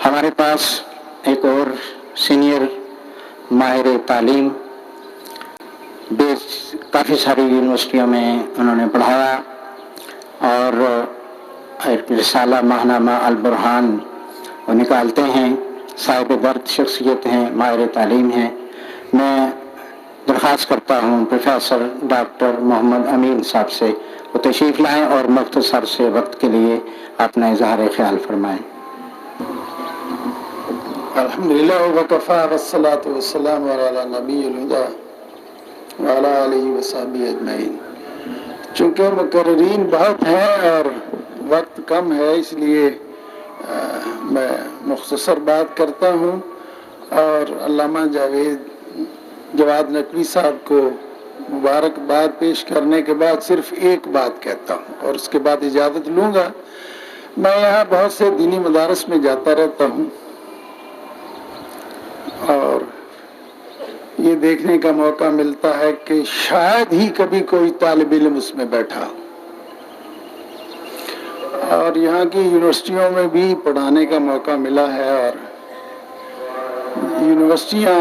ہمارے پاس ایک اور سینئر ماہر تعلیم کافی ساری یونیورسٹیوں میں انہوں نے پڑھایا اور ایک رسالہ ماہنامہ البرہان وہ نکالتے ہیں، صاحب درد شخصیت ہیں، ماہر تعلیم ہیں۔ میں درخواست کرتا ہوں پروفیسر ڈاکٹر محمد امین صاحب سے وہ تشریف لائیں اور مختصر سے وقت کے لیے اپنا اظہار خیال فرمائیں۔ الحمدللہ وکفا والصلاة والسلام علی نبی الہدی وعلی آلہ وصحبہ اجمعین۔ چونکہ مقررین بہت ہیں اور وقت کم ہے، اس لیے میں مختصر بات کرتا ہوں اور علامہ جواد نقوی صاحب کو مبارکباد پیش کرنے کے بعد صرف ایک بات کہتا ہوں اور اس کے بعد اجازت لوں گا۔ میں یہاں بہت سے دینی مدارس میں جاتا رہتا ہوں اور یہ دیکھنے کا موقع ملتا ہے کہ شاید ہی کبھی کوئی طالب علم اس میں بیٹھا ہو، اور یہاں کی یونیورسٹیوں میں بھی پڑھانے کا موقع ملا ہے اور یونیورسٹیاں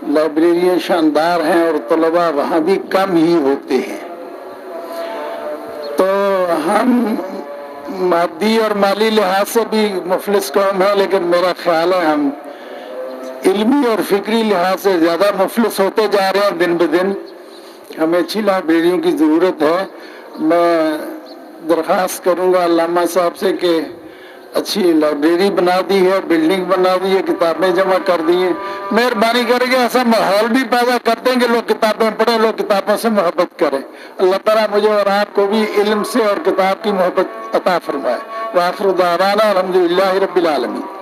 لائبریریاں شاندار ہیں اور طلباء وہاں بھی کم ہی ہوتے ہیں۔ تو ہم مادی اور مالی لحاظ سے بھی مفلس قوم ہے، لیکن میرا خیال ہے ہم علمی اور فکری لحاظ سے زیادہ مفلس ہوتے جا رہے ہیں دن بدن۔ ہمیں اچھی لائبریریوں کی ضرورت ہے۔ میں درخواست کروں گا علامہ صاحب سے کہ اچھی لائبریری بنا دی ہے، بلڈنگ بنا دی ہے، کتابیں جمع کر دی ہیں، مہربانی کر کے ایسا ماحول بھی پیدا کر دیں کہ لوگ کتابیں پڑھیں، لوگ کتابوں سے محبت کریں۔ اللہ تعالیٰ مجھے اور آپ کو بھی علم سے اور کتاب کی محبت عطا فرمائے۔ وآخر دعوانا الحمدللہ رب العالمین۔